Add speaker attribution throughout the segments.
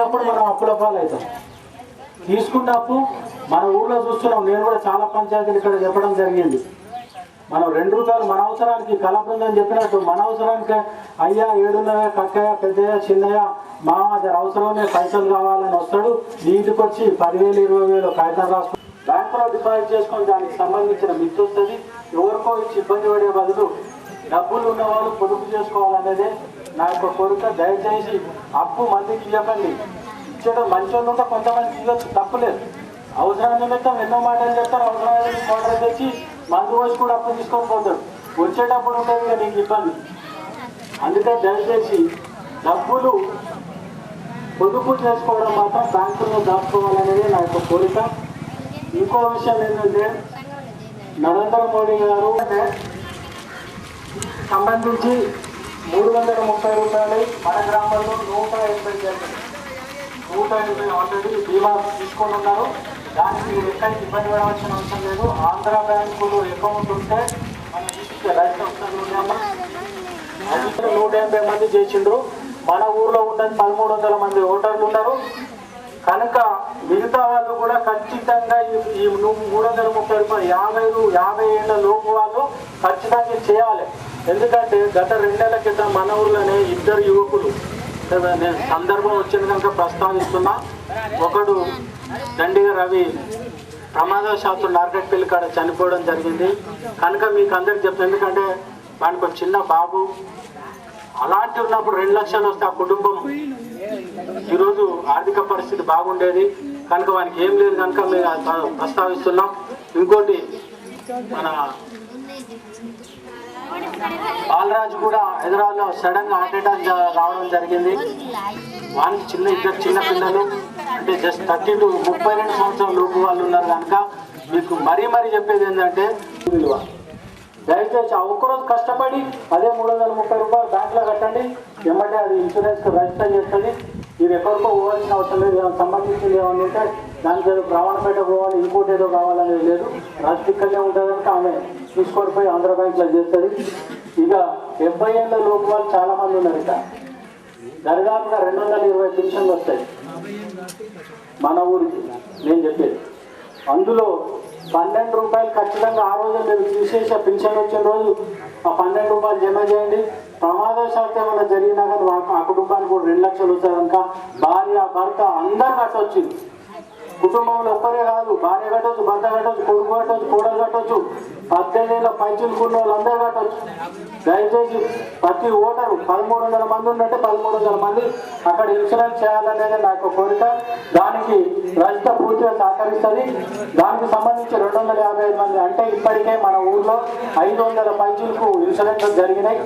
Speaker 1: ఇచ్చినప్పుడు మనం అప్పుల పాలవుతాం. తీసుకున్న అప్పు మన ఊర్లో చూస్తున్నాం. నేను కూడా చాలా పంచాయతీలు ఇక్కడ చెప్పడం జరిగింది. మనం 2 రూపాయలు మన అవసరానికి కళాబృందం చెప్పినట్టు మన అవసరానికి అయ్యా ఏడున్నవే కక్కయ్య పెద్దయ్య చిన్నయ్య మామ అవసరమే పైసలు కావాలని వస్తాడు. ఇంటికి వచ్చి 10,000 20,000 కాగితం రాసుకుని బ్యాంకులో డిపాజిట్ చేసుకొని దానికి సంబంధించిన మిత్తి వస్తుంది. ఎవరికో ఇచ్చి ఇబ్బంది పడే బదులు డబ్బులు ఉన్న వాళ్ళు పొదుపు చేసుకోవాలనేదే నా యొక్క కోరిక. దయచేసి అప్పు మందికి ఇవ్వకండి. ఇచ్చేటప్పుడు మంచి వాళ్ళు ఉంటే కొంతమంది ఇవ్వచ్చు, తప్పులేదు. అవసరం నిమిత్తం ఎన్నో మాటలు చెప్తారు. అవసరమైన మోటార్ తెచ్చి మందు వచ్చి కూడా అప్పు తీసుకొని పోతాడు. వచ్చేటప్పుడు ఉండేది కదా నీకు ఇబ్బంది. అందుకని దయచేసి డబ్బులు పొదుపు చేసుకోవడం మాత్రం బ్యాంకుల్లో దాచుకోవాలనేది నా యొక్క కోరిక. ఇంకో విషయం ఏంటంటే నరేంద్ర మోడీ గారు సంబంధించి 330 రూపాయలు మన గ్రామంలో 180 ఆల్రెడీ బీమా తీసుకొని ఉన్నారు. దానికి ఎక్కడికి ఇబ్బంది పడవలసిన అవసరం లేదు. ఆంధ్ర బ్యాంకులో అకౌంట్ ఉంటే మనం తీసుకుంటే రైతు వస్తుంది. 180 మంది చేసిండ్రు. మన ఊర్లో ఉన్నది 1300 మంది ఓటర్లు ఉన్నారు. కనుక మిగతా వాళ్ళు కూడా ఖచ్చితంగా ఈ 330 రూపాయలు 50 ఏళ్ళ లోపు వాళ్ళు ఖచ్చితంగా చేయాలి. ఎందుకంటే గత 2 నెలల క్రితం మన ఊర్లోనే 2 యువకులు నేను సందర్భం వచ్చింది కనుక ప్రస్తావిస్తున్నా. ఒకడు దండిగా రవి ప్రమాదవశాత్తు నార్కెట్పల్లి కాడ చనిపోవడం జరిగింది. కనుక మీకు అందరికి చెప్తాను. ఎందుకంటే వానికి ఒక చిన్న బాబు అలాంటి ఉన్నప్పుడు 2 లక్షలు వస్తే ఆ కుటుంబం ఈరోజు ఆర్థిక పరిస్థితి బాగుండేది. కనుక వానికి ఏం లేదు కనుక మేము ప్రస్తావిస్తున్నాం. ఇంకోటి మన బాలరాజు కూడా హైదరాబాద్లో సడన్ గా హార్ట్ అటాక్ రావడం జరిగింది. వానికి చిన్న పిల్లలు అంటే జస్ట్ 30 to 32 సంవత్సరాల లోపు వాళ్ళు ఉన్నారు. కనుక మీకు మరీ చెప్పేది ఏంటంటే విలువ దయచేసి ఆ ఒక్కరోజు కష్టపడి అదే 330 రూపాయలు బ్యాంకులో కట్టండి. ఏమంటే అది ఇన్సూరెన్స్ రిజిస్టర్ చేస్తుంది. ఇది ఎక్కడికో పోవాల్సిన అవసరం లేదు. సంబంధించింది ఏమన్నా ఉంటే దానికి ఏదో రావణపేట పోవాలి, ఇంకోటి ఏదో కావాలనేది లేదు. రాజకీయంగా ఉంటుంది కనుక ఆమె తీసుకొని పోయి ఆంధ్ర బ్యాంక్లో చేస్తుంది. ఇక 70 ఏళ్ళ లోపు వాళ్ళు చాలా మంది ఉన్నారు. ఇక దరిదాపుగా 220 పెన్షన్లు వస్తాయి మన ఊరికి. నేను చెప్పేది అందులో 12 రూపాయలు ఖచ్చితంగా ఆ రోజు మీరు తీసేసి పెన్షన్ వచ్చిన రోజు ఆ 12 రూపాయలు జమ చేయండి. ప్రమాదవశాత్తు ఏమైనా జరిగినా కానీ ఆ కుటుంబానికి కూడా 2 లక్షలు వస్తాయి కనుక భార్య భర్త అందరు కట్టవచ్చు. కుటుంబంలో ఒక్కరే కాదు, భార్య కట్టవచ్చు, భర్త కట్టవచ్చు, కొడుకు కట్టవచ్చు, కోడలు కట్టవచ్చు, 18 ఏళ్ళ పైచులుకున్న వాళ్ళందరూ కట్టవచ్చు. దయచేసి ప్రతి ఓటరు 1300 మంది ఉన్నట్టే 1300 మంది అక్కడ ఇన్సూరెన్స్ చేయాలనేది నా యొక్క కోరిక. దానికి రజిత పూర్తిగా సహకరిస్తుంది. దానికి సంబంధించి 255 మంది అంటే ఇప్పటికే మన ఊర్లో 500 పైచులకు ఇన్సూరెన్స్ జరిగినాయి.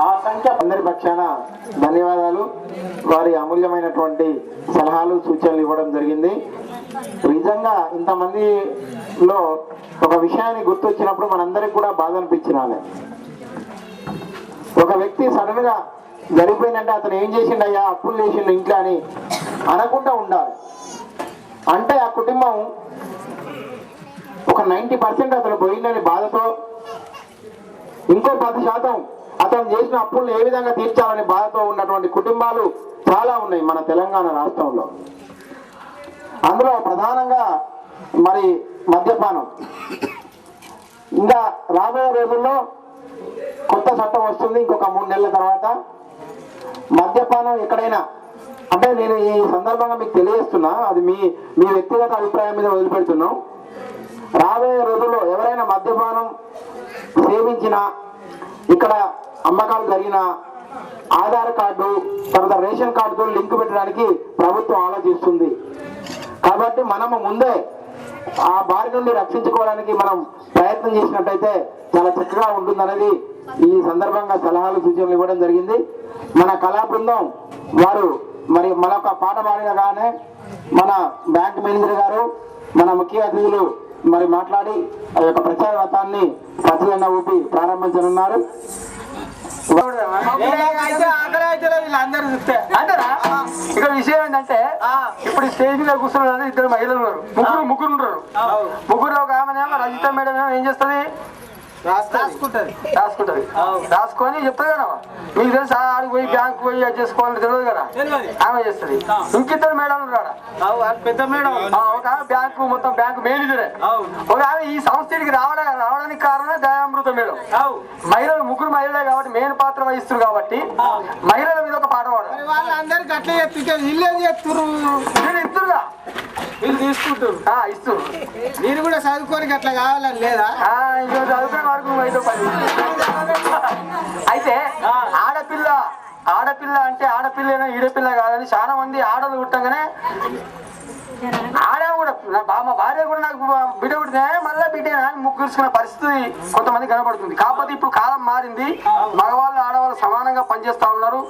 Speaker 1: ఆ సంఖ్య అందరి పక్షాన ధన్యవాదాలు. వారి అమూల్యమైనటువంటి సలహాలు సూచనలు ఇవ్వడం జరిగింది. నిజంగా ఇంతమందిలో ఒక విషయాన్ని గుర్తొచ్చినప్పుడు మనందరికి కూడా బాధ అనిపించాలి. ఒక వ్యక్తి సడన్ గా జరిగిపోయిందంటే అతను ఏం చేసిండయ్యా అప్పులు చేసిండు ఇంట్లో అని అనకుండా ఉండాలి. అంటే ఆ కుటుంబం ఒక 90% అతను పోయిందని బాధతో, ఇంకో 10% అతను చేసిన అప్పులను ఏ విధంగా తీర్చాలని బాధతో ఉన్నటువంటి కుటుంబాలు చాలా ఉన్నాయి మన తెలంగాణ రాష్ట్రంలో. అందులో ప్రధానంగా మరి మద్యపానం. ఇంకా రాబోయే రోజుల్లో కొత్త చట్టం వస్తుంది. ఇంకొక 3 నెలల తర్వాత మద్యపానం ఎక్కడైనా అంటే నేను ఈ సందర్భంగా మీకు తెలియజేస్తున్నా, అది మీ వ్యక్తిగత అభిప్రాయం మీద వదిలిపెడుతున్నాం. రాబోయే రోజుల్లో ఎవరైనా మద్యపానం సేవించినా, ఇక్కడ అమ్మకాలు జరిగిన ఆధార్ కార్డు తర్వాత రేషన్ కార్డుతో లింక్ పెట్టడానికి ప్రభుత్వం ఆలోచిస్తుంది. కాబట్టి మనము ముందే ఆ బారి నుండి రక్షించుకోవడానికి మనం ప్రయత్నం చేసినట్టయితే చాలా చక్కగా ఉంటుందనేది ఈ సందర్భంగా సలహాలు సూచనలు ఇవ్వడం జరిగింది. మన కళా బృందం వారు మరి మరొక పాట పాడినగానే మన బ్యాంక్ మేనేజర్ గారు మన ముఖ్య అతిథులు మరి మాట్లాడి ఆ యొక్క ప్రచార రథాన్ని ప్రజలన్న ఊపి ప్రారంభించనున్నారు.
Speaker 2: వీళ్ళందరూ చూస్తే అంటారా? ఇక విషయం ఏంటంటే ఇప్పుడు స్టేజ్ మీద కూర్చున్నారు 2 మహిళలు ఉన్నారు, ముగ్గురు ఉంటారు. ముగ్గురు ఒక ఆమెనేమో రజిత మేడం ఏమో ఏం చేస్తుంది, రాసుకుంటది రాసుకొని చెప్తుంది కదా మీకు తెలుసు ఆడికి పోయి బ్యాంకు పోయి అది చేసుకోవాలని తెలియదు కదా ఆమె చేస్తుంది ఇంకిద్దరు మేడం ఉన్నాడు
Speaker 1: పెద్ద మేడం
Speaker 2: ఒక ఆమె బ్యాంకు మొత్తం బ్యాంకు మేనేజరే ఒక ఆమె ఈ సంస్థకి రావడానికి కారణం దయామృత మేడం మహిళలు ముగ్గురు మహిళలే కాబట్టి మెయిన్ పాత్ర వహిస్తారు కాబట్టి మహిళల మీద ఒక పాట పాడారు
Speaker 1: వాళ్ళందరికి అట్లా ఇల్లు ఏం చేస్తున్నారు
Speaker 2: నేను ఇస్తున్నా
Speaker 1: వీళ్ళు తీసుకుంటారు
Speaker 2: ఇస్తారు
Speaker 1: మీరు కూడా చదువుకోనికి అట్లా కావాలని లేదా
Speaker 2: ఇంకో చదువుకునే వరకు అయితే పని అయితే ఆడపిల్ల అంటే ఆడపిల్లైనా ఈడపిల్ల కాదని చాలా మంది ఆడలు పుట్టంగానే ఆడ కూడా మా భార్య కూడా నాకు బిడ్డ పుట్టినా మళ్ళీ బిడ్డేనా అని ముగ్గురుచుకున్న పరిస్థితి కొంతమంది కనబడుతుంది. కాకపోతే ఇప్పుడు కాలం మారింది, మగవాళ్ళు ఆడవాళ్ళు సమానంగా పనిచేస్తా ఉన్నారు.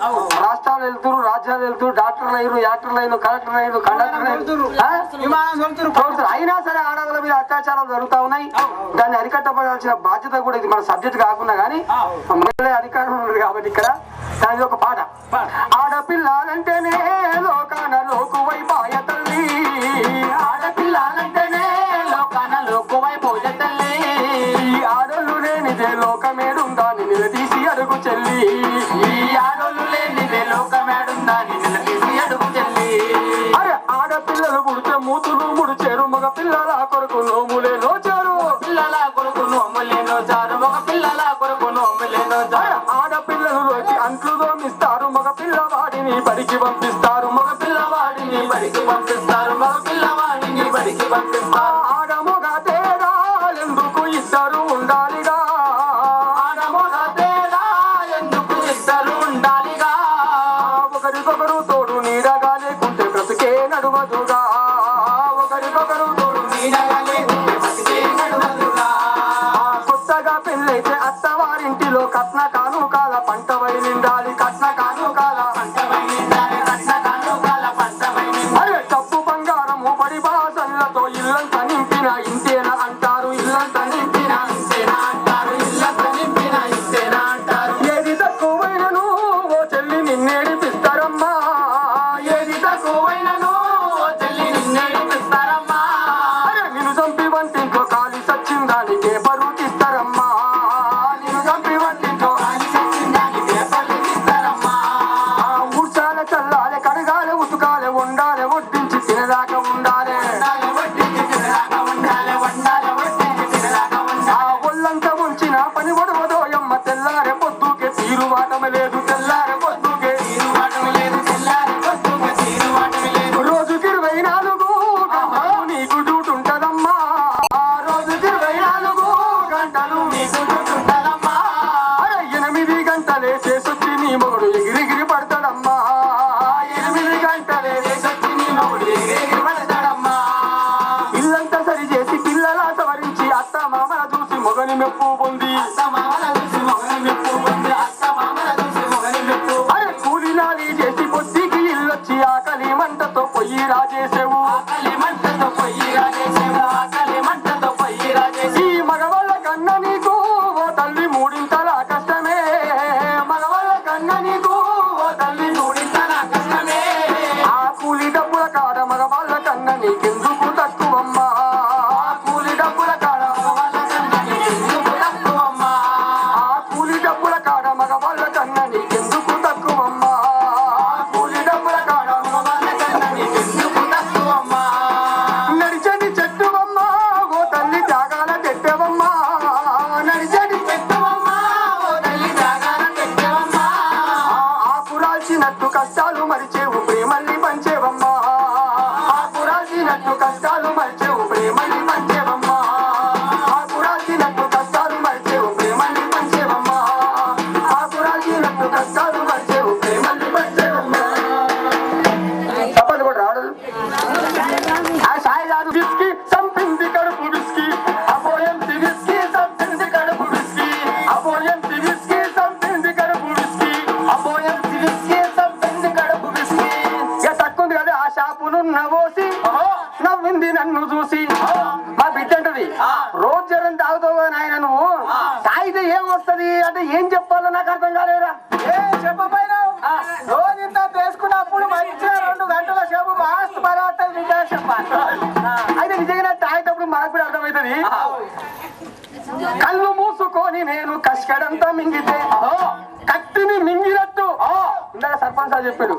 Speaker 2: రాష్ట్రాలు వెళ్తున్నారు, రాజ్యాలు వెళ్తున్నారు, డాక్టర్లు అయ్యారు, యాక్టర్లు అయ్యారు, కలెక్టర్లు అయ్యారు, కండక్టర్లు అయినా సరే ఆడవాళ్ళ మీద అత్యాచారాలు జరుగుతా ఉన్నాయి. దాన్ని అరికట్టబడాల్సిన బాధ్యత కూడా ఇది మన సబ్జెక్ట్ కాకుండా కానీ మహిళ అధికారం ఉంది కాబట్టి ఇక్కడ దాని ఒక పాట. ఆడపిల్లాలంటేనే లోకాన లోకువైపాయ తల్లి, ఆడపిల్లాలంటేనే లోకాన లోకువైపోయ తల్లి, ఆడోళ్ళు లేనిదే లోకమేడుందాని నిలదీసి అడుగు చెల్లి, ఈ ఆడోళ్ళు లేనిదే లోకమేడుందాని నిలదీసి అడుగు చెల్లి. అరే ఆడపిల్లలు పుడితే మూతులు ముడిచేరు, మగ పిల్లల కొరకు నోములే నోచారు, పిల్లల కొరకు నోములే నోచారు, మగ పిల్లల కొరకు నోములే నోచారు. ఆడపిల్లలు అంట్లు దోమిస్తారు, మగ పిల్లవాడిని బడికి పంపిస్తారు, మగ పిల్లవాడిని బడికి పంపిస్తారు, మగ పిల్లవాడిని బడికి పంపిస్తారు. ఆడమొగ తేడా ఎందుకు ఇద్దరు ఉండాలిగా, ఆడమొగ తేడా ఎందుకు ఇద్దరు ఉండాలిగా, ఒకరికొకరు తోడు నీడగా లేకుంటే బ్రతుకే నడువదుగా, ఒకరికొకరు తోడు నీడగా లేకుంటే బ్రతుకే నడువదుగా. కొత్తగా పెళ్ళైతే అత్తవారింటిలో కట్న కానుకాల పంట వై నిండాలి, కట్న కానుకాల పంట వై నిండాలి, కట్న కానుకాల పంట వై నిండాలి. డబ్బు బంగారము పడి బాసన్లతో ఇల్లంతా నింపిన ఇంతేనా అంటారు, ఇల్లంతా నింపిన ఇంతేనా అంటారు, ఇల్లంతా నింపిన ఇంతేనా అంటారు. ఏది తక్కువైనను ఓ చెల్లి నిన్నేడిపిస్తారమ్మా, ఏది తక్కువైనను ఓ చెల్లి నిన్నేడిపిస్తారమ్మా. అరే నిన్ను చంపి వంటింట్లో కాలి సచ్చిందానికే బరువు తీస్తారమ్మా, నిన్ను చంపి వంటింట్లో కాలి సచ్చిందానికే బరువు తీస్తారమ్మా. ఊడ్చాల చల్లాలి, కడగాలి, ఉతుకాలి, వండాలి, వడ్డించి తినదాకా ఉండాలి, ఒళ్ళంతా ఉంచిన పని ఒడవదోయమ్మ, తెల్లారే పొద్దుకే తీరువాటం లేదు, తెల్లారే పొద్దుకే తీరువాటం లేదు, తెల్లారే పొద్దుకే తీరువాటం లేదు. రోజుకి 24 గంటలు నీకు డ్యూటుంటదమ్మా, రోజుకి 24 గంటలు నీకు డ్యూటుంటదమ్మా. అరే 8 గంటలే చేసొచ్చి నీ మొగుడు ఎగిరిగిరి పడతాడమ్మా, 8 గంటలే చేసొచ్చి నీ మొగుడు ఎగిరిగిరి పడతాడమ్మా. ఇల్లంతా సరి చేసి పిల్లల సవరించి అత్త మామల చూసి మొగని మెప్పు పొంది, అరే కూలినాలి చేసి పొద్దుకి ఇల్లొచ్చి ఆకలి మంటతో పొయ్యి రాజేసేవు, ఆకలి మంటతో పొయ్యి రాజేసేవు, ఆకలి మంటతో పొయ్యి రాజేసి. ఈ మగవాళ్ళ కన్నా నీకు ఓ తల్లి మూడింతల కష్టమే, మగవాళ్ళ కన్నా నీకు ఓ తల్లి మూడింతల కష్టమే. ఆ కూలి డబ్బుల కాడ మగవాళ్ళ కన్నా నీకెందుకు తక్కువమ్మా, ఆ కూలి డబ్బుల కాడ మగవాళ్ళ కన్నా నీకెందుకు తక్కువమ్మా, ఆ కూలి డబ్బుల కాడ మగవాళ్ళ కన్నా నీకెందుకు తక్కువమ్మా, ఆ కూలి డబ్బుల కాడ మగవాళ్ళ కన్నా నీకెందుకు తక్కువమ్మా. నడిచని చెట్టువమ్మా ఓ తల్లి త్యాగాల పెట్టవమ్మా, నడిచని చెట్టువమ్మా ఓ తల్లి త్యాగాల పెట్టవమ్మా. ఆకురాల్చినట్టు కష్టాలు మరిచేవు ప్రేమల్ని పంచేవమ్మా, ఆకురాల్చినట్టు కష్టాలు మరిచేవు ప్రేమల్ని పంచేవమ్మా, ఆకురాల్చినట్టు కష్టాలు మరిచేవు ప్రేమల్ని పంచేవమ్మా, ఆకురాల్చినట్టు కష్టాలు మరిచేవు ప్రేమల్ని పంచేవమ్మా. తప్పదు కూడా రాడు ఆ సాయి రాదు విస్కీ సంపింది కడుపు విస్కీ, అపోయంతి విస్కీ సంపింది కడుపు విస్కీ, అపోయంతి విస్కీ సంపింది కడుపు విస్కీ, అపోయంతి విస్కీ సంపింది కడుపు విస్కీ. ఇక తక్కువ కదా ఆ షాపును నవ్వోసి నవ్వింది నన్ను చూసి. మా బిడ్డ అంటది రోజు జనం తాగుతావు కదా నాయన నువ్వు, తాగితే ఏం వస్తది అంటే ఏం చెప్పాలో నాకు అర్థం కాలేరా. చెప్పపోయినా రోజు ఇంత వేసుకున్నప్పుడు మంచిగా 2 గంటల సేపు మాస్తు పదార్థం విద్యా చెప్పాలి. అయితే నిజంగా తాగేటప్పుడు మనకు కూడా అర్థమవుతుంది. కళ్ళు మూసుకొని కడుపులోని నేను కష్కడంతా మింగితే కత్తిని మింగినట్టు ఇందాక సర్పంచ్ సార్ చెప్పాడు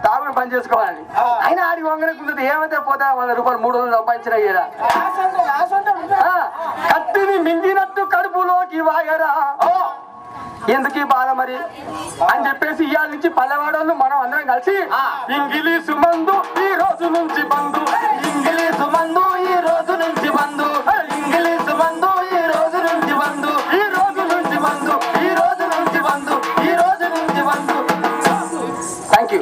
Speaker 2: తాగుడు పని చేసుకోవాలని. అయినా ఆడికి వంగనకుంటుంది ఏమైతే పోతా 100 రూపాయలు 300 సంపాదించిన అయ్యారా. కత్తిని మింగినట్టు కడుపులోకి వాయరా ఎందుకు ఈ బాధ మరి అని చెప్పేసి ఇవాళ నుంచి పల్లెవాడోళ్ళు మనం అందరం కలిసి ఇంగిలీసు మందు ఈ రోజు నుంచి బంధు, ఇంగిలీసు మందు ఈ రోజు నుంచి బంధు, ఇంగిలీసు మందు ఈ రోజు నుంచి బంధు, ఈ రోజు నుంచి బంధు, ఈ రోజు నుంచి బంధు, ఈ రోజు నుంచి బంధు. Thank you.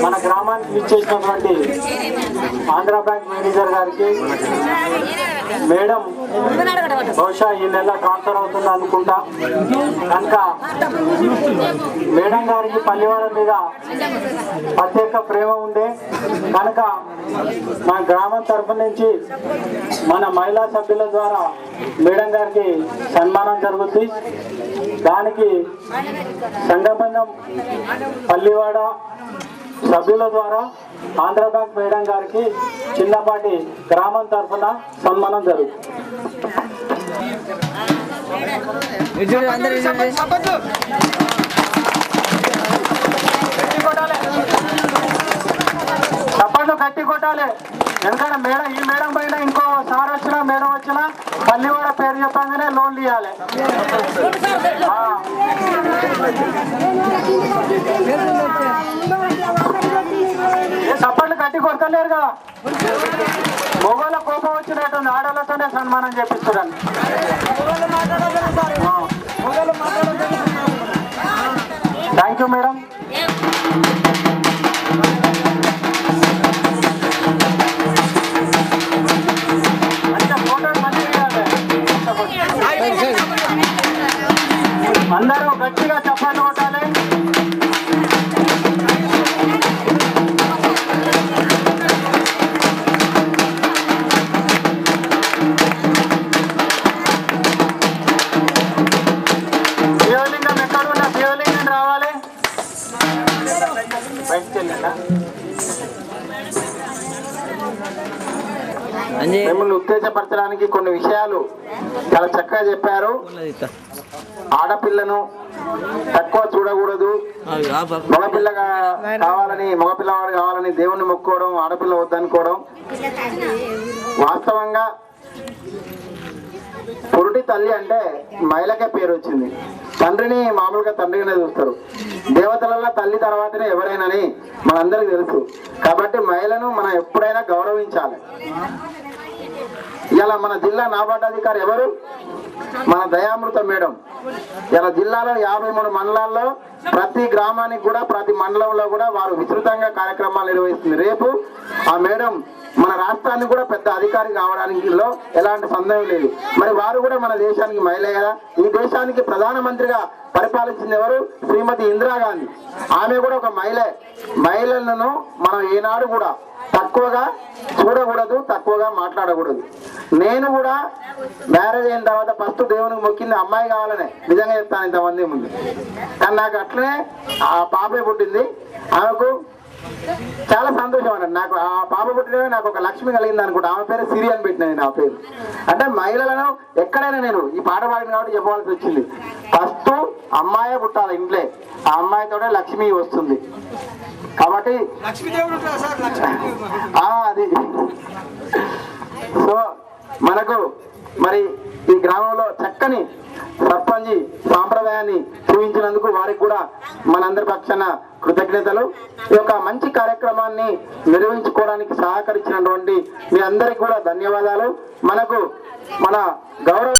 Speaker 1: మన గ్రామానికి ఇచ్చేసినటువంటి ఆంధ్ర బ్యాంక్ మేనేజర్ గారికి మేడం బహుశా ఈ నెల ట్రాన్స్ఫర్ అవుతుంది అనుకుంటా కనుక మేడం గారికి పల్లెవాడ మీద ప్రత్యేక ప్రేమ ఉండే కనుక మా గ్రామం తరఫు నుంచి మన మహిళా సభ్యుల ద్వారా మేడం గారికి సన్మానం జరుగుతుంది. దానికి సంఘబంధం పల్లివాడ సభ్యుల ద్వారా ఆంధ్ర బ్యాంక్ మేడం గారికి చిన్నపాటి గ్రామం తరఫున సన్మానం జరుగుతుంది. చప్పట్లు గట్టి కొట్టాలి. ఎందుకంటే మేడం ఈ మేడం పైన ఇంకో సార్ వచ్చినా మేడం వచ్చినా పల్లివాడ పేరు చెప్పగానే లోన్లు ఇవ్వాలి. చప్పట్లు గట్టి కొడతలేరు కదా. మొగోళ్ళ కోపం వచ్చినట్టుంది, ఆడలతోనే సన్మానం చేపిస్తున్నాను. Thank you madam. అందరూ గట్టిగా చప్పట్లు కొట్టాలి. శివలింగం ఎక్కడున్నా శివలింగం రావాలి. బయటికి వెళ్ళండి. మిమ్మల్ని ఉత్తేజపరచడానికి కొన్ని విషయాలు చాలా చక్కగా చెప్పారు. ఆడపిల్లను తక్కువ చూడకూడదు, మగపిల్లగా కావాలని మగపిల్లవాడు కావాలని దేవుణ్ణి మొక్కుకోవడం, ఆడపిల్ల వద్దనుకోవడం. వాస్తవంగా పురుటి తల్లి అంటే మహిళకే పేరు వచ్చింది. తండ్రిని మామూలుగా తండ్రిగానే చూస్తారు. దేవతలలో తల్లి తర్వాతనే ఎవరైనాని మనందరికీ తెలుసు. కాబట్టి మహిళను మనం ఎప్పుడైనా గౌరవించాలి. ఇలా మన జిల్లా నాబార్డు అధికారి ఎవరు? మన దయామృత మేడం. ఇలా జిల్లాలో 53 మండలాల్లో ప్రతి గ్రామానికి కూడా ప్రతి మండలంలో కూడా వారు విస్తృతంగా కార్యక్రమాలు నిర్వహిస్తుంది. రేపు ఆ మేడం మన రాష్ట్రానికి కూడా పెద్ద అధికారి కావడానికి ఎలాంటి సందేహం లేదు. మరి వారు కూడా మన దేశానికి మహిళే కదా. ఈ దేశానికి ప్రధానమంత్రిగా పరిపాలించింది ఎవరు? శ్రీమతి ఇందిరాగాంధీ. ఆమె కూడా ఒక మహిళే. మహిళలను మనం ఏనాడు కూడా తక్కువగా చూడకూడదు, తక్కువగా మాట్లాడకూడదు. నేను కూడా మ్యారేజ్ అయిన తర్వాత ఫస్ట్ దేవునికి మొక్కింది అమ్మాయి కావాలనే. నిజంగా చెప్తాను ఇంతమంది ముందు. కానీ నాకు అట్లనే ఆ పాపే పుట్టింది. ఆమెకు చాలా సంతోషం అన్నట్టు. నాకు ఆ పాప పుట్టినవే నాకు ఒక లక్ష్మి కలిగింది అనుకుంటా. ఆమె పేరు సిరి అని పెట్టిన నా పేరు. అంటే మహిళలను ఎక్కడైనా నేను ఈ పాట పాడిన కాబట్టి చెప్పవలసి వచ్చింది. ఫస్ట్ అమ్మాయే పుట్టాలి ఇంట్లో. ఆ అమ్మాయితోనే లక్ష్మి వస్తుంది. కాబట్టి అది సో మనకు మరి ఈ గ్రామంలో చక్కని సర్పంచ్ సాంప్రదాయాన్ని చూపించినందుకు వారికి కూడా మనందరి పక్షాన కృతజ్ఞతలు. ఈ యొక్క మంచి కార్యక్రమాన్ని నిర్వహించుకోవడానికి సహకరించినటువంటి మీ అందరికీ కూడా ధన్యవాదాలు. మనకు మన గౌరవ